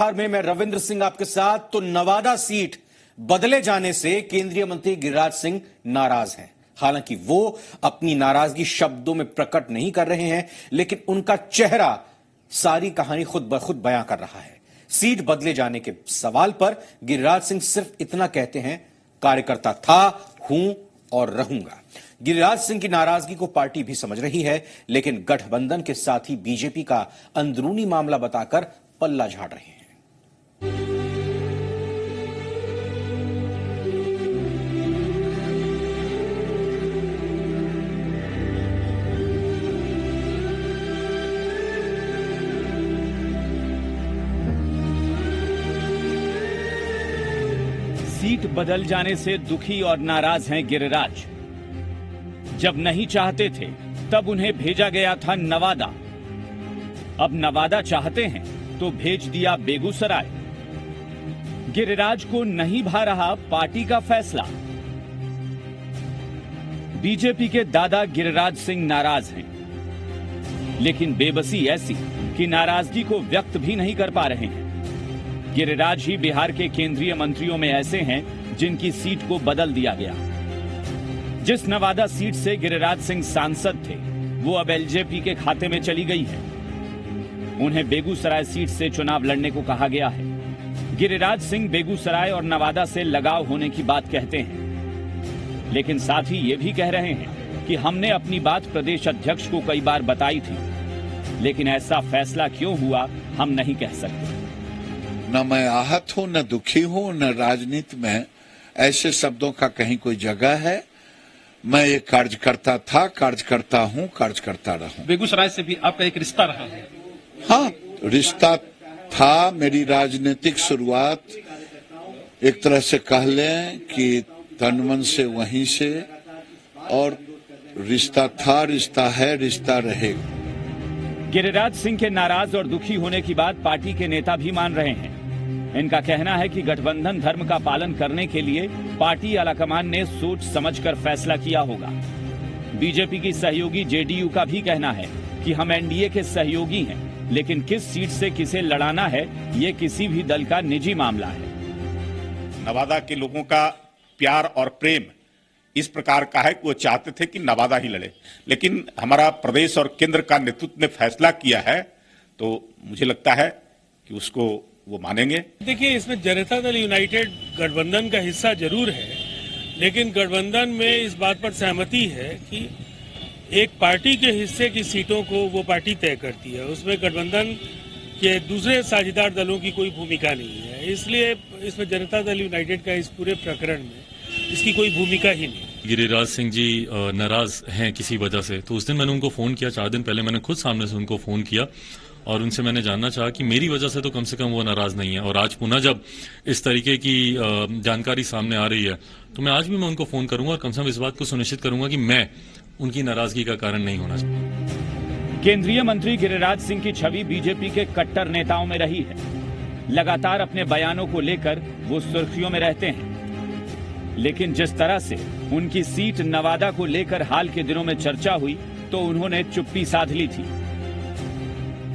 बिहार में मैं रविंद्र सिंह आपके साथ। तो नवादा सीट बदले जाने से केंद्रीय मंत्री गिरिराज सिंह नाराज हैं। हालांकि वो अपनी नाराजगी शब्दों में प्रकट नहीं कर रहे हैं, लेकिन उनका चेहरा सारी कहानी खुद ब खुद बयां कर रहा है। सीट बदले जाने के सवाल पर गिरिराज सिंह सिर्फ इतना कहते हैं, कार्यकर्ता था, हूं और रहूंगा। गिरिराज सिंह की नाराजगी को पार्टी भी समझ रही है, लेकिन गठबंधन के साथ ही बीजेपी का अंदरूनी मामला बताकर पल्ला झाड़ रहे हैं। सीट बदल जाने से दुखी और नाराज हैं गिरिराज। जब नहीं चाहते थे तब उन्हें भेजा गया था नवादा। अब नवादा चाहते हैं तो भेज दिया बेगूसराय। गिरिराज को नहीं भा रहा पार्टी का फैसला। बीजेपी के दादा गिरिराज सिंह नाराज हैं, लेकिन बेबसी ऐसी कि नाराजगी को व्यक्त भी नहीं कर पा रहे हैं। गिरिराज ही बिहार के केंद्रीय मंत्रियों में ऐसे हैं जिनकी सीट को बदल दिया गया। जिस नवादा सीट से गिरिराज सिंह सांसद थे, वो अब एलजेपी के खाते में चली गई है। उन्हें बेगूसराय सीट से चुनाव लड़ने को कहा गया है। गिरिराज सिंह बेगूसराय और नवादा से लगाव होने की बात कहते हैं, लेकिन साथ ही ये भी कह रहे हैं कि हमने अपनी बात प्रदेश अध्यक्ष को कई बार बताई थी, लेकिन ऐसा फैसला क्यों हुआ हम नहीं कह सकते। न मैं आहत हूं, न दुखी हूं, न राजनीति में ऐसे शब्दों का कहीं कोई जगह है। मैं एक कार्यकर्ता था, कार्यकर्ता हूं, कार्यकर्ता रहूं। बेगूसराय से भी आपका एक रिश्ता रहा है। हाँ, रिश्ता था। मेरी राजनीतिक शुरुआत एक तरह से कह लें कि तन मन से वहीं से, और रिश्ता था, रिश्ता है, रिश्ता रहेगा। गिरिराज सिंह के नाराज और दुखी होने की बात पार्टी के नेता भी मान रहे हैं। इनका कहना है कि गठबंधन धर्म का पालन करने के लिए पार्टी आलाकमान ने सोच समझकर फैसला किया होगा। बीजेपी की सहयोगी जेडीयू का भी कहना है कि हम एनडीए के सहयोगी हैं, लेकिन किस सीट से किसे लड़ाना है ये किसी भी दल का निजी मामला है। नवादा के लोगों का प्यार और प्रेम इस प्रकार का है कि वो चाहते थे कि नवादा ही लड़े, लेकिन हमारा प्रदेश और केंद्र का नेतृत्व ने फैसला किया है, तो मुझे लगता है कि उसको वो मानेंगे। देखिए, इसमें जनता दल यूनाइटेड गठबंधन का हिस्सा जरूर है, लेकिन गठबंधन में इस बात पर सहमति है कि एक पार्टी के हिस्से की सीटों को वो पार्टी तय करती है। उसमें गठबंधन के दूसरे साझेदार दलों की कोई भूमिका नहीं है। इसलिए इसमें जनता दल यूनाइटेड का इस पूरे प्रकरण में इसकी कोई भूमिका ही नहीं। गिरिराज सिंह जी नाराज हैं किसी वजह से, तो उस दिन मैंने उनको फोन किया। 4 दिन पहले मैंने खुद सामने से उनको फोन किया और उनसे मैंने जानना चाहा कि मेरी वजह से तो कम से कम वो नाराज नहीं है। और आज पुनः जब इस तरीके की जानकारी सामने आ रही है, तो मैं आज भी मैं उनको फोन करूंगा और कम से कम इस बात को सुनिश्चित करूंगा कि मैं उनकी नाराजगी का कारण नहीं होना चाहिए। केंद्रीय मंत्री गिरिराज सिंह की छवि बीजेपी के कट्टर नेताओं में रही है। लगातार अपने बयानों को लेकर वो सुर्खियों में रहते हैं, लेकिन जिस तरह से उनकी सीट नवादा को लेकर हाल के दिनों में चर्चा हुई, तो उन्होंने चुप्पी साध ली थी।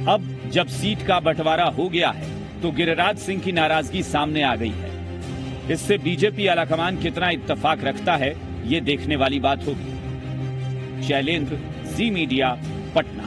अब जब सीट का बंटवारा हो गया है, तो गिरिराज सिंह की नाराजगी सामने आ गई है। इससे बीजेपी आलाकमान कितना इत्तेफाक रखता है, ये देखने वाली बात होगी। शैलेंद्र, जी मीडिया, पटना।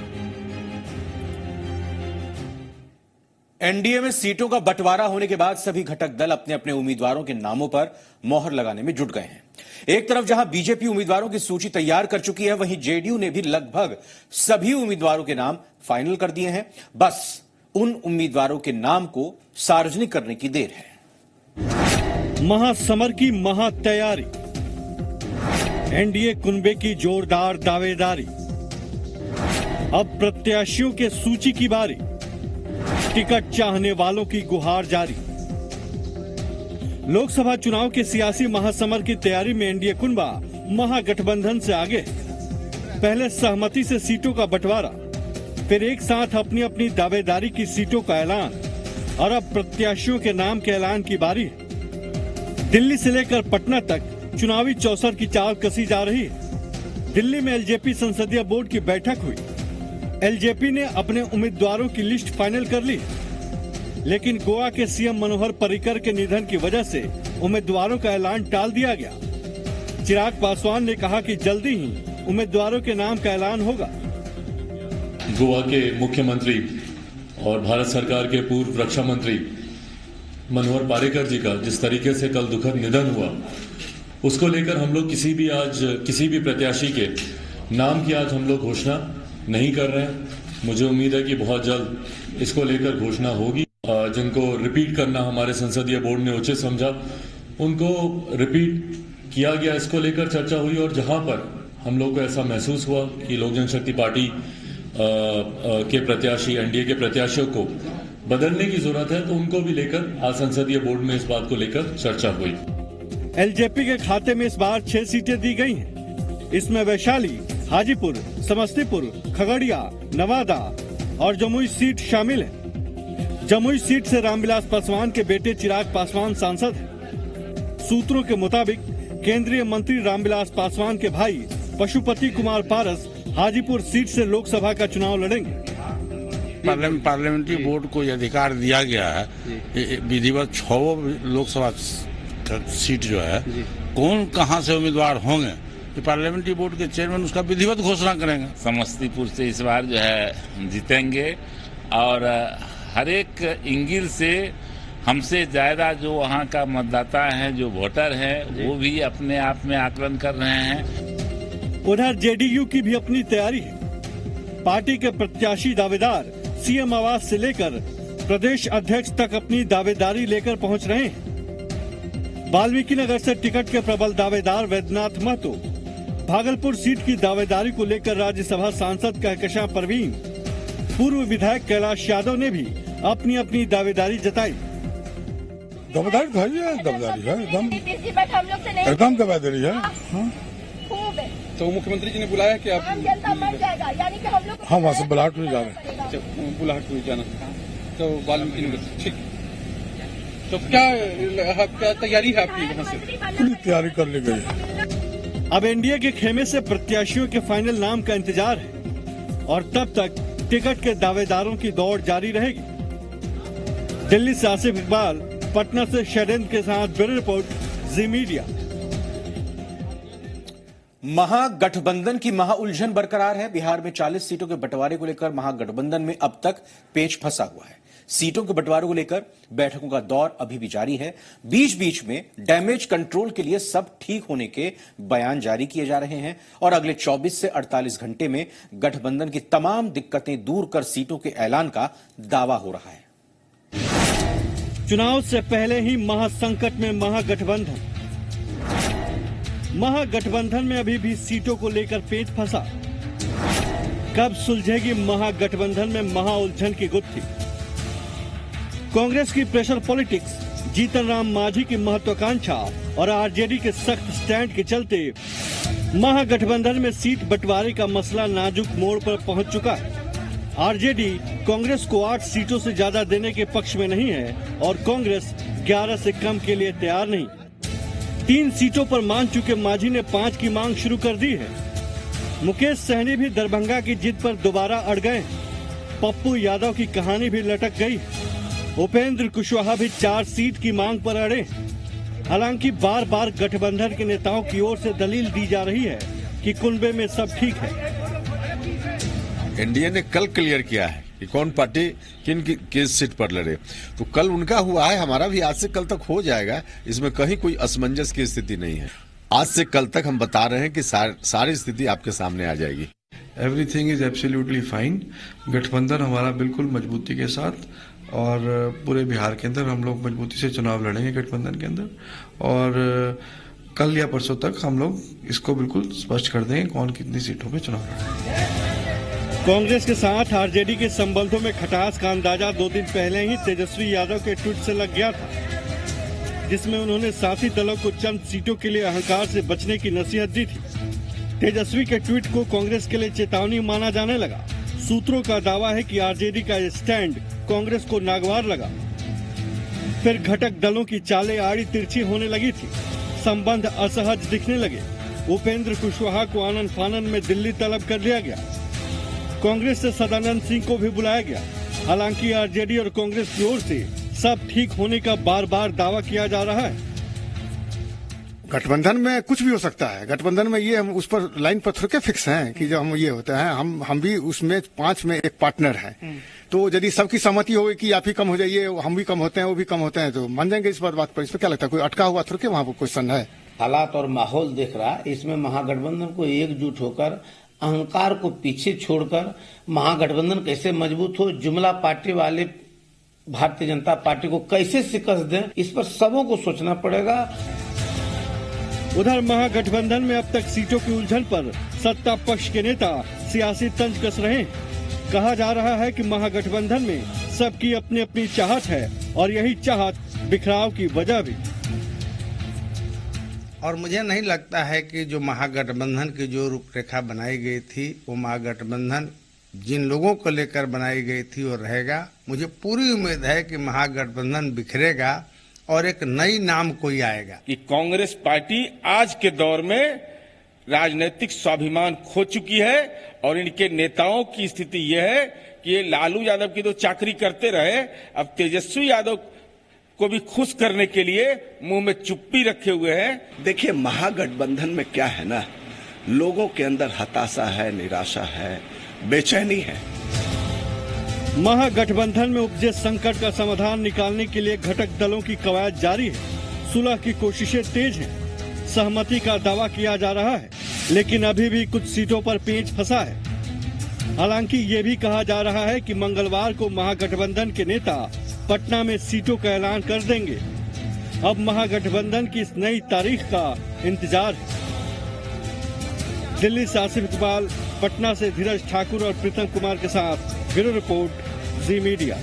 एनडीए में सीटों का बंटवारा होने के बाद सभी घटक दल अपने अपने उम्मीदवारों के नामों पर मोहर लगाने में जुट गए हैं। एक तरफ जहां बीजेपी उम्मीदवारों की सूची तैयार कर चुकी है, वहीं जेडीयू ने भी लगभग सभी उम्मीदवारों के नाम फाइनल कर दिए हैं। बस उन उम्मीदवारों के नाम को सार्वजनिक करने की देर है। महासमर की महा तैयारी, एनडीए कुनबे की जोरदार दावेदारी। अब प्रत्याशियों के सूची की बारी, टिकट चाहने वालों की गुहार जारी। लोकसभा चुनाव के सियासी महासमर की तैयारी में एनडीए कुनबा महागठबंधन से आगे है। पहले सहमति से सीटों का बंटवारा, फिर एक साथ अपनी अपनी दावेदारी की सीटों का ऐलान, और अब प्रत्याशियों के नाम के ऐलान की बारी है। दिल्ली से लेकर पटना तक चुनावी चौसर की चाल कसी जा रही है। दिल्ली में एलजेपी संसदीय बोर्ड की बैठक हुई। एलजेपी ने अपने उम्मीदवारों की लिस्ट फाइनल कर ली। लेकिन गोवा के सीएम मनोहर पर्रिकर के निधन की वजह से उम्मीदवारों का ऐलान टाल दिया गया। चिराग पासवान ने कहा कि जल्दी ही उम्मीदवारों के नाम का ऐलान होगा। गोवा के मुख्यमंत्री और भारत सरकार के पूर्व रक्षा मंत्री मनोहर पर्रिकर जी का जिस तरीके से कल दुखद निधन हुआ, उसको लेकर हम लोग किसी भी प्रत्याशी के नाम की आज हम लोग घोषणा नहीं कर रहे हैं। मुझे उम्मीद है कि बहुत जल्द इसको लेकर घोषणा होगी। जिनको रिपीट करना हमारे संसदीय बोर्ड ने उचित समझा, उनको रिपीट किया गया, इसको लेकर चर्चा हुई। और जहां पर हम लोग को ऐसा महसूस हुआ कि लोक जनशक्ति पार्टी के प्रत्याशी, एनडीए के प्रत्याशियों को बदलने की जरूरत है, तो उनको भी लेकर आज संसदीय बोर्ड में इस बात को लेकर चर्चा हुई। एलजेपी के खाते में इस बार 6 सीटें दी गई हैं। इसमें वैशाली, हाजीपुर, समस्तीपुर, खगड़िया, नवादा और जमुई सीट शामिल है। जमुई सीट से रामविलास पासवान के बेटे चिराग पासवान सांसद हैं। सूत्रों के मुताबिक केंद्रीय मंत्री रामविलास पासवान के भाई पशुपति कुमार पारस हाजीपुर सीट से लोकसभा का चुनाव लड़ेंगे। पार्लियामेंट्री बोर्ड को यह अधिकार दिया गया है, विधिवत 6 लोकसभा सीट जो है, कौन कहां से उम्मीदवार होंगे, पार्लियामेंट्री बोर्ड के चेयरमैन उसका विधिवत घोषणा करेंगे। समस्तीपुर से इस बार जो है जीतेंगे और हर एक इंगिल से हमसे ज्यादा जो वहाँ का मतदाता है, जो वोटर है, वो भी अपने आप में आकलन कर रहे हैं। उधर जेडीयू की भी अपनी तैयारी है। पार्टी के प्रत्याशी दावेदार सीएम आवास से लेकर प्रदेश अध्यक्ष तक अपनी दावेदारी लेकर पहुंच रहे हैं। वाल्मीकि नगर से टिकट के प्रबल दावेदार वैद्यनाथ महतो, भागलपुर सीट की दावेदारी को लेकर राज्यसभा सांसद कहकशां परवीन, पूर्व विधायक कैलाश यादव ने भी अपनी अपनी दावेदारी जताई। दावेदारी है, दावेदारी है, एकदम दावेदारी है। तो मुख्यमंत्री जी ने बुलाया कि आप हम वहाँ से बुलाहट हुई जा रहे हैं। बुलाहट हुई जाना, तो वाल्मीकि नगर, ठीक। तो क्या तैयारी है आपकी वहाँ से? पूरी तैयारी कर ली गई है। अब एनडीए के खेमे से प्रत्याशियों के फाइनल नाम का इंतजार है और तब तक टिकट के दावेदारों की दौड़ जारी रहेगी। दिल्ली से आसिफ इकबाल, पटना से शैलेंद्र के साथ ब्यूरो रिपोर्ट, जी मीडिया। महागठबंधन की महाउलझन बरकरार है। बिहार में 40 सीटों के बंटवारे को लेकर महागठबंधन में अब तक पेच फंसा हुआ है। सीटों के बंटवारे को लेकर बैठकों का दौर अभी भी जारी है। बीच बीच में डैमेज कंट्रोल के लिए सब ठीक होने के बयान जारी किए जा रहे हैं और अगले 24 से 48 घंटे में गठबंधन की तमाम दिक्कतें दूर कर सीटों के ऐलान का दावा हो रहा है। चुनाव से पहले ही महासंकट में महागठबंधन। महागठबंधन में अभी भी सीटों को लेकर पेच फंसा। कब सुलझेगी महागठबंधन में महाउलझन की गुत्थी? कांग्रेस की प्रेशर पॉलिटिक्स, जीतन राम मांझी की महत्वाकांक्षा और आरजेडी के सख्त स्टैंड के चलते महागठबंधन में सीट बंटवारे का मसला नाजुक मोड़ पर पहुंच चुका है। आरजेडी कांग्रेस को 8 सीटों से ज्यादा देने के पक्ष में नहीं है और कांग्रेस 11 से कम के लिए तैयार नहीं। 3 सीटों पर मान चुके मांझी ने 5 की मांग शुरू कर दी है। मुकेश सहनी भी दरभंगा की जिद पर दोबारा अड़ गए। पप्पू यादव की कहानी भी लटक गई। उपेंद्र कुशवाहा भी 4 सीट की मांग पर अड़े। हालांकि बार बार गठबंधन के नेताओं की ओर से दलील दी जा रही है कि कुनबे में सब ठीक है। एनडीए ने कल क्लियर किया है कि कौन पार्टी किस सीट पर लड़े, तो कल उनका हुआ है, हमारा भी आज से कल तक हो जाएगा। इसमें कहीं कोई असमंजस की स्थिति नहीं है। आज से कल तक हम बता रहे हैं कि सारी स्थिति आपके सामने आ जाएगी। Everything is absolutely fine. गठबंधन हमारा बिल्कुल मजबूती के साथ और पूरे बिहार के अंदर हम लोग मजबूती से चुनाव लड़ेंगे गठबंधन के अंदर, और कल या परसों तक हम लोग इसको बिल्कुल स्पष्ट कर देंगे कौन कितनी सीटों पे चुनाव लड़ेंगे। कांग्रेस के साथ आरजेडी के संबंधों में खटास का अंदाजा 2 दिन पहले ही तेजस्वी यादव के ट्वीट से लग गया था, जिसमें उन्होंने साथी दलों को चंद सीटों के लिए अहंकार से बचने की नसीहत दी थी। तेजस्वी के ट्वीट को कांग्रेस के लिए चेतावनी माना जाने लगा। सूत्रों का दावा है कि आरजेडी का स्टैंड कांग्रेस को नागवार लगा। फिर घटक दलों की चालें आड़ी तिरछी होने लगी थी, संबंध असहज दिखने लगे। उपेंद्र कुशवाहा को आनन फानन में दिल्ली तलब कर लिया गया। कांग्रेस से सदानंद सिंह को भी बुलाया गया। हालांकि आरजेडी और कांग्रेस की ओर से सब ठीक होने का बार बार दावा किया जा रहा है। गठबंधन में कुछ भी हो सकता है। गठबंधन में ये हम उस पर लाइन पर थोड़े के फिक्स हैं कि जो हम ये होते हैं, हम भी उसमें 5 में एक पार्टनर हैं। तो यदि सबकी सहमति होगी कि आप ही कम हो जाइए, हम भी कम होते हैं, वो भी कम होते हैं, तो मान जाएंगे इस बात पर। इसमें क्या लगता है, कोई अटका हुआ थोड़े वहाँ पर क्वेश्चन है? हालात और माहौल देख रहा है, इसमें महागठबंधन को एकजुट होकर अहंकार को पीछे छोड़कर महागठबंधन कैसे मजबूत हो, जुमला पार्टी वाले भारतीय जनता पार्टी को कैसे शिकस्त दें, इस पर सबों को सोचना पड़ेगा। उधर महागठबंधन में अब तक सीटों की उलझन पर सत्ता पक्ष के नेता सियासी तंज कस रहे हैं। कहा जा रहा है कि महागठबंधन में सबकी अपनी अपनी चाहत है और यही चाहत बिखराव की वजह भी। और मुझे नहीं लगता है कि जो महागठबंधन की जो रूपरेखा बनाई गई थी, वो महागठबंधन जिन लोगों को लेकर बनाई गई थी वो रहेगा। मुझे पूरी उम्मीद है कि महागठबंधन बिखरेगा और एक नई नाम कोई आएगा। कि कांग्रेस पार्टी आज के दौर में राजनीतिक स्वाभिमान खो चुकी है और इनके नेताओं की स्थिति यह है कि ये लालू यादव की तो चाकरी करते रहे, अब तेजस्वी यादव को भी खुश करने के लिए मुंह में चुप्पी रखे हुए हैं। देखिए, महागठबंधन में क्या है ना, लोगों के अंदर हताशा है, निराशा है, बेचैनी है। महागठबंधन में उपजे संकट का समाधान निकालने के लिए घटक दलों की कवायद जारी है। सुलह की कोशिशें तेज हैं। सहमति का दावा किया जा रहा है, लेकिन अभी भी कुछ सीटों पर पेंच फंसा है। हालांकि ये भी कहा जा रहा है कि मंगलवार को महागठबंधन के नेता पटना में सीटों का ऐलान कर देंगे। अब महागठबंधन की इस नई तारीख का इंतजार है। दिल्ली से आसिफ इकबाल, पटना से धीरज ठाकुर और प्रीतम कुमार के साथ ब्यूरो रिपोर्ट, जी मीडिया।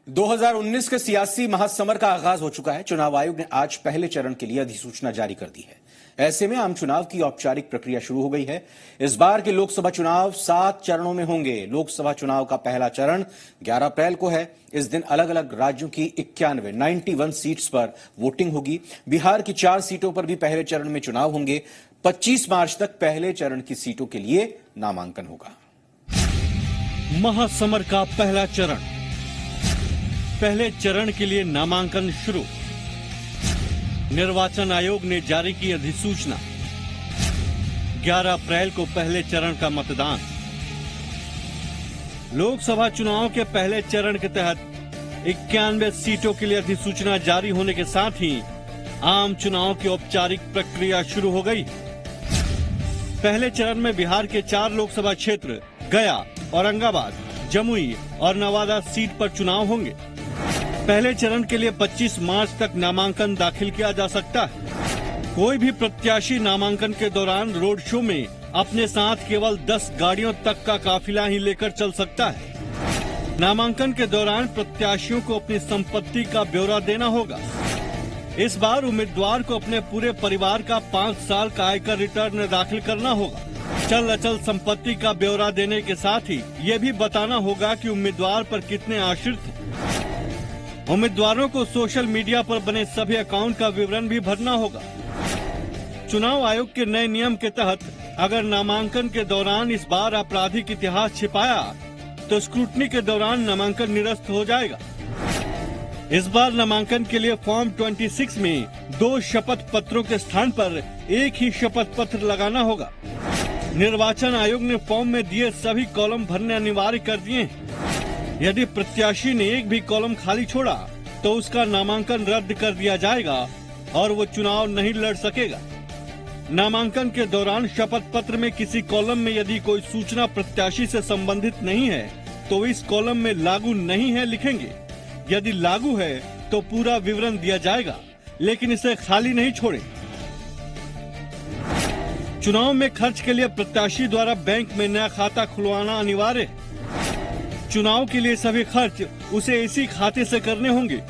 2019 के सियासी महासमर का आगाज हो चुका है। चुनाव आयोग ने आज पहले चरण के लिए अधिसूचना जारी कर दी है। ऐसे में आम चुनाव की औपचारिक प्रक्रिया शुरू हो गई है। इस बार के लोकसभा चुनाव 7 चरणों में होंगे। लोकसभा चुनाव का पहला चरण 11 अप्रैल को है। इस दिन अलग अलग राज्यों की 91 सीट्स पर वोटिंग होगी। बिहार की 4 सीटों पर भी पहले चरण में चुनाव होंगे। 25 मार्च तक पहले चरण की सीटों के लिए नामांकन होगा। महासमर का पहला चरण, पहले चरण के लिए नामांकन शुरू। निर्वाचन आयोग ने जारी की अधिसूचना। 11 अप्रैल को पहले चरण का मतदान। लोकसभा चुनाव के पहले चरण के तहत 91 सीटों के लिए अधिसूचना जारी होने के साथ ही आम चुनाव की औपचारिक प्रक्रिया शुरू हो गई। पहले चरण में बिहार के 4 लोकसभा क्षेत्र गया, औरंगाबाद, जमुई और नवादा सीट पर चुनाव होंगे। पहले चरण के लिए 25 मार्च तक नामांकन दाखिल किया जा सकता है। कोई भी प्रत्याशी नामांकन के दौरान रोड शो में अपने साथ केवल 10 गाड़ियों तक का काफिला ही लेकर चल सकता है। नामांकन के दौरान प्रत्याशियों को अपनी संपत्ति का ब्यौरा देना होगा। इस बार उम्मीदवार को अपने पूरे परिवार का 5 साल का आयकर रिटर्न दाखिल करना होगा। चल अचल संपत्ति का ब्यौरा देने के साथ ही ये भी बताना होगा कि उम्मीदवार पर कितने आश्रित हैं। उम्मीदवारों को सोशल मीडिया पर बने सभी अकाउंट का विवरण भी भरना होगा। चुनाव आयोग के नए नियम के तहत अगर नामांकन के दौरान इस बार आपराधिक इतिहास छिपाया तो स्क्रूटनी के दौरान नामांकन निरस्त हो जाएगा। इस बार नामांकन के लिए फॉर्म 26 में 2 शपथ पत्रों के स्थान पर एक ही शपथ पत्र लगाना होगा। निर्वाचन आयोग ने फॉर्म में दिए सभी कॉलम भरने अनिवार्य कर दिए हैं। यदि प्रत्याशी ने एक भी कॉलम खाली छोड़ा तो उसका नामांकन रद्द कर दिया जाएगा और वो चुनाव नहीं लड़ सकेगा। नामांकन के दौरान शपथ पत्र में किसी कॉलम में यदि कोई सूचना प्रत्याशी से संबंधित नहीं है तो इस कॉलम में लागू नहीं है लिखेंगे। यदि लागू है तो पूरा विवरण दिया जाएगा, लेकिन इसे खाली नहीं छोड़े। चुनाव में खर्च के लिए प्रत्याशी द्वारा बैंक में नया खाता खुलवाना अनिवार्य है। चुनाव के लिए सभी खर्च उसे इसी खाते से करने होंगे।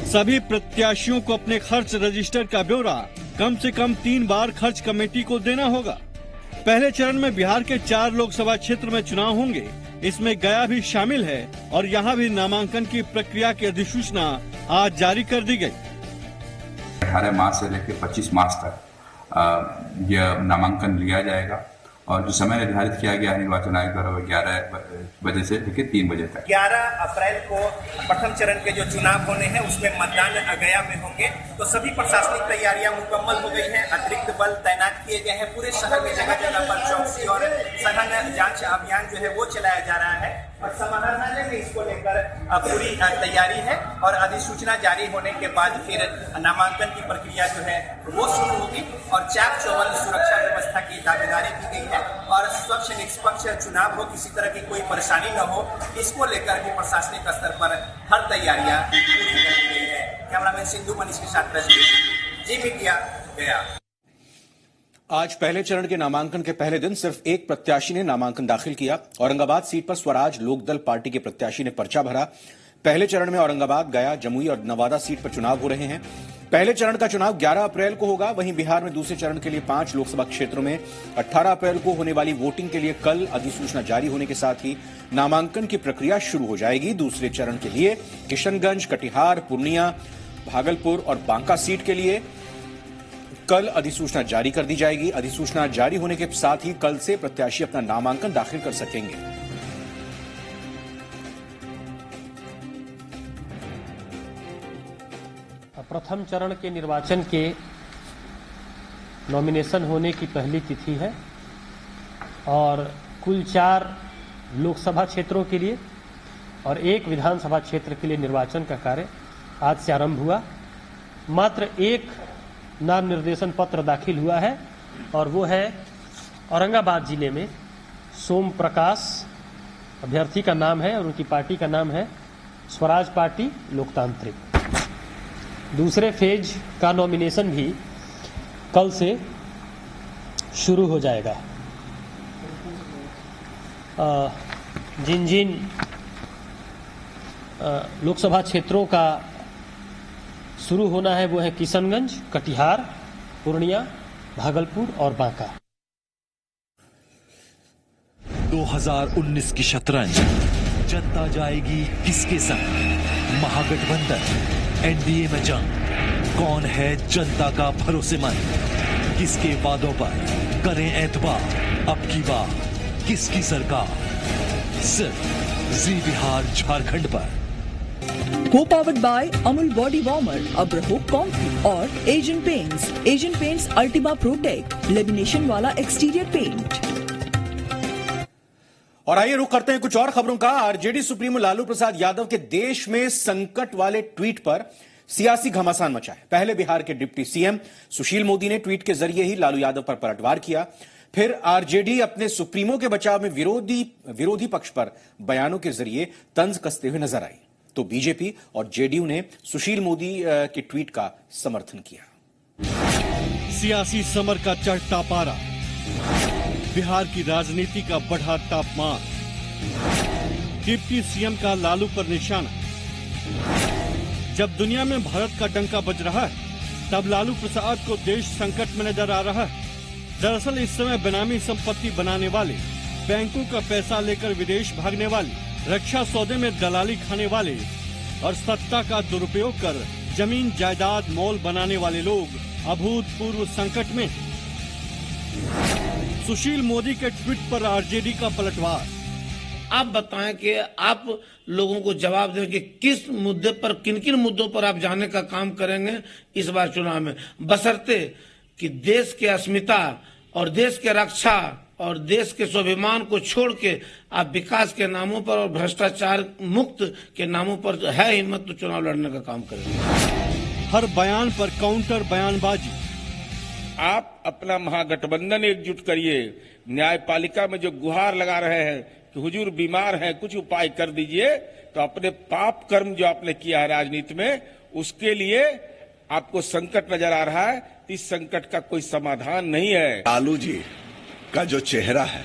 सभी प्रत्याशियों को अपने खर्च रजिस्टर का ब्यौरा कम से कम 3 बार खर्च कमेटी को देना होगा। पहले चरण में बिहार के 4 लोकसभा क्षेत्र में चुनाव होंगे। इसमें गया भी शामिल है और यहाँ भी नामांकन की प्रक्रिया की अधिसूचना आज जारी कर दी गई। 18 मार्च से लेकर 25 मार्च तक यह नामांकन लिया जाएगा और जो समय निर्धारित किया गया है निर्वाचन आयोग द्वारा 11 बजे से लेकर 3 बजे तक। 11 अप्रैल को प्रथम चरण के जो चुनाव होने हैं उसमें मतदान गया में होंगे, तो सभी प्रशासनिक तैयारियां मुकम्मल हो गई हैं। अतिरिक्त बल तैनात किए गए हैं। पूरे शहर में जगह जगह पर चौकसी और सघन जांच अभियान जो है वो चलाया जा रहा है और समाहरणालय में इसको लेकर पूरी तैयारी है और अधिसूचना जारी होने के बाद फिर नामांकन की प्रक्रिया जो है वो शुरू होगी और चाक चौबंद सुरक्षा व्यवस्था की दावेदारी की गई है और स्वच्छ निष्पक्ष चुनाव हो, किसी तरह की कोई परेशानी न हो, इसको लेकर भी प्रशासनिक स्तर पर हर तैयारियां पूरी कर ली गई है। कैमरामैन सिंधु मनीष के साथ जी मीडिया गया। आज पहले चरण के नामांकन के पहले दिन सिर्फ एक प्रत्याशी ने नामांकन दाखिल किया। औरंगाबाद सीट पर स्वराज लोकदल पार्टी के प्रत्याशी ने पर्चा भरा। पहले चरण में औरंगाबाद, गया, जमुई और नवादा सीट पर चुनाव हो रहे हैं। पहले चरण का चुनाव 11 अप्रैल को होगा। वहीं बिहार में दूसरे चरण के लिए 5 लोकसभा क्षेत्रों में 18 अप्रैल को होने वाली वोटिंग के लिए कल अधिसूचना जारी होने के साथ ही नामांकन की प्रक्रिया शुरू हो जाएगी। दूसरे चरण के लिए किशनगंज, कटिहार, पूर्णिया, भागलपुर और बांका सीट के लिए कल अधिसूचना जारी कर दी जाएगी। अधिसूचना जारी होने के साथ ही कल से प्रत्याशी अपना नामांकन दाखिल कर सकेंगे। प्रथम चरण के निर्वाचन के नॉमिनेशन होने की पहली तिथि है और कुल 4 लोकसभा क्षेत्रों के लिए और 1 विधानसभा क्षेत्र के लिए निर्वाचन का कार्य आज से आरंभ हुआ। मात्र 1 नाम निर्देशन पत्र दाखिल हुआ है और वो है औरंगाबाद जिले में सोम प्रकाश अभ्यर्थी का नाम है और उनकी पार्टी का नाम है स्वराज पार्टी लोकतांत्रिक। दूसरे फेज का नॉमिनेशन भी कल से शुरू हो जाएगा। जिन जिन लोकसभा क्षेत्रों का शुरू होना है वो है किशनगंज, कटिहार, पूर्णिया, भागलपुर और बांका। 2019 की शतरंज जनता जाएगी किसके संग? महागठबंधन, एनडीए में जंग। कौन है जनता का भरोसेमंद? किसके वादों पर करें एतबार? अब की बार किसकी सरकार? सिर्फ जी बिहार झारखंड पर। को powered by Amul body warmer, अब्रहो कॉम्फी और Asian Paints. Asian Paints Ultima Protect lamination वाला एक्सटीरियर पेंट। और आइए रुक करते हैं कुछ और खबरों का। आरजेडी सुप्रीमो लालू प्रसाद यादव के देश में संकट वाले ट्वीट पर सियासी घमासान मचा है। पहले बिहार के डिप्टी सीएम सुशील मोदी ने ट्वीट के जरिए ही लालू यादव पर पलटवार किया। फिर आरजेडी अपने सुप्रीमो के बचाव में विरोधी पक्ष पर बयानों के जरिए तंज कसते हुए नजर आई। तो बीजेपी और जेडीयू ने सुशील मोदी के ट्वीट का समर्थन किया। सियासी समर का चढ़ता पारा, बिहार की राजनीति का बढ़ा तापमान, डिप्टी सीएम का लालू पर निशाना। जब दुनिया में भारत का डंका बज रहा है तब लालू प्रसाद को देश संकट में नजर आ रहा है। दरअसल इस समय बेनामी संपत्ति बनाने वाले, बैंकों का पैसा लेकर विदेश भागने वाले, रक्षा सौदे में दलाली खाने वाले और सत्ता का दुरुपयोग कर जमीन जायदाद मॉल बनाने वाले लोग अभूतपूर्व संकट में। सुशील मोदी के ट्वीट पर आरजेडी का पलटवार। आप बताएं कि आप लोगों को जवाब दें कि किस मुद्दे पर, किन-किन मुद्दों पर आप जाने का काम करेंगे इस बार चुनाव में, बशर्ते कि देश की अस्मिता और देश के रक्षा और देश के स्वाभिमान को छोड़ के आप विकास के नामों पर और भ्रष्टाचार मुक्त के नामों पर है हिम्मत तो चुनाव लड़ने का काम करेंगे। हर बयान पर काउंटर बयानबाजी। आप अपना महागठबंधन एकजुट करिए। न्यायपालिका में जो गुहार लगा रहे हैं कि हुजूर बीमार हैं, कुछ उपाय कर दीजिए, तो अपने पाप कर्म जो आपने किया है राजनीति में, उसके लिए आपको संकट नजर आ रहा है। इस संकट का कोई समाधान नहीं है। लालू जी का जो चेहरा है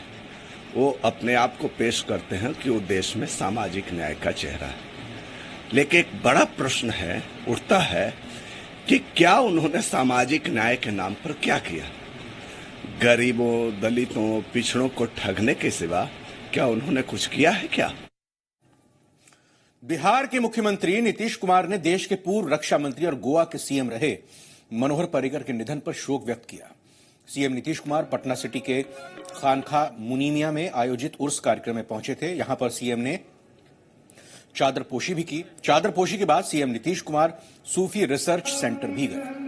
वो अपने आप को पेश करते हैं कि वो देश में सामाजिक न्याय का चेहरा है, लेकिन एक बड़ा प्रश्न है उठता है कि क्या उन्होंने सामाजिक न्याय के नाम पर क्या किया? गरीबों, दलितों, पिछड़ों को ठगने के सिवा क्या उन्होंने कुछ किया है क्या? बिहार के मुख्यमंत्री नीतीश कुमार ने देश के पूर्व रक्षा मंत्री और गोवा के सीएम रहे मनोहर पर्रिकर के निधन पर शोक व्यक्त किया। सीएम नीतीश कुमार पटना सिटी के खानखा मुनीमिया में आयोजित उर्स कार्यक्रम में पहुंचे थे। यहां पर सीएम ने चादरपोशी भी की। चादरपोशी के बाद सीएम नीतीश कुमार सूफी रिसर्च सेंटर भी गए।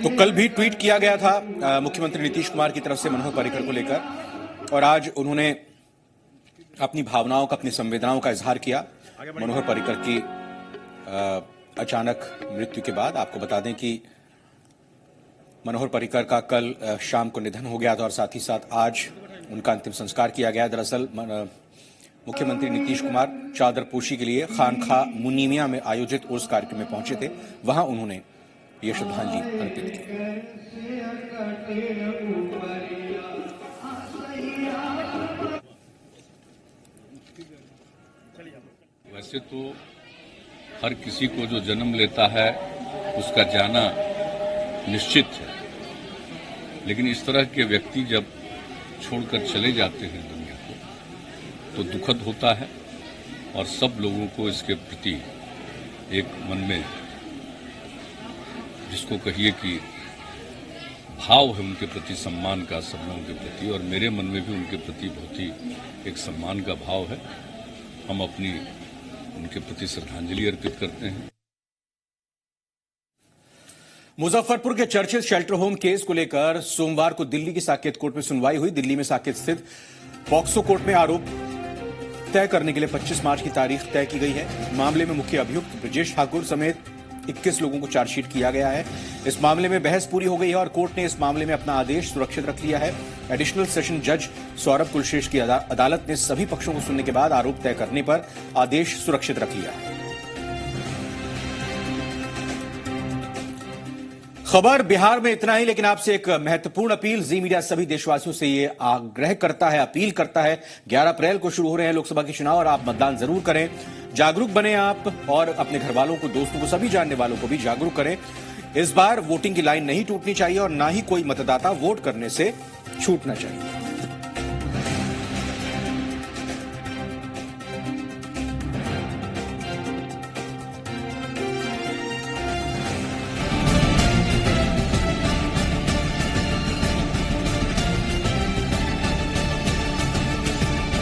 तो कल भी ट्वीट किया गया था मुख्यमंत्री नीतीश कुमार की तरफ से मनोहर पर्रिकर को लेकर, और आज उन्होंने अपनी भावनाओं का, अपनी संवेदनाओं का इजहार किया मनोहर पर्रिकर की अचानक मृत्यु के बाद। आपको बता दें कि मनोहर पर्रिकर का कल शाम को निधन हो गया था और साथ ही साथ आज उनका अंतिम संस्कार किया गया। दरअसल मुख्यमंत्री नीतीश कुमार चादरपोशी के लिए खानखा मुनीमिया में आयोजित उर्स कार्यक्रम में पहुंचे थे। वहां उन्होंने ये श्रद्धांजलि अर्पित की। वैसे तो हर किसी को जो जन्म लेता है उसका जाना निश्चित है, लेकिन इस तरह के व्यक्ति जब छोड़कर चले जाते हैं दुनिया को तो दुखद होता है, और सब लोगों को इसके प्रति एक मन में, जिसको कहिए कि भाव है उनके प्रति, सम्मान का सब लोगों के प्रति, और मेरे मन में भी उनके प्रति बहुत ही एक सम्मान का भाव है। हम अपनी उनके प्रति श्रद्धांजलि अर्पित करते हैं। मुजफ्फरपुर के चर्चित शेल्टर होम केस को लेकर सोमवार को दिल्ली की साकेत कोर्ट में सुनवाई हुई। दिल्ली में साकेत स्थित पॉक्सो कोर्ट में आरोप तय करने के लिए 25 मार्च की तारीख तय की गई है। मामले में मुख्य अभियुक्त ब्रजेश ठाकुर समेत 21 लोगों को चार्जशीट किया गया है। इस मामले में बहस पूरी हो गई है और कोर्ट ने इस मामले में अपना आदेश सुरक्षित रख लिया है। एडिशनल सेशन जज सौरभ कुलश्रेष्ठ की अदालत ने सभी पक्षों को सुनने के बाद आरोप तय करने पर आदेश सुरक्षित रख लिया है। खबर बिहार में इतना ही, लेकिन आपसे एक महत्वपूर्ण अपील। जी मीडिया सभी देशवासियों से ये आग्रह करता है, अपील करता है, 11 अप्रैल को शुरू हो रहे हैं लोकसभा के चुनाव और आप मतदान जरूर करें। जागरूक बने आप और अपने घर वालों को, दोस्तों को, सभी जानने वालों को भी जागरूक करें। इस बार वोटिंग की लाइन नहीं टूटनी चाहिए और ना ही कोई मतदाता वोट करने से छूटना चाहिए।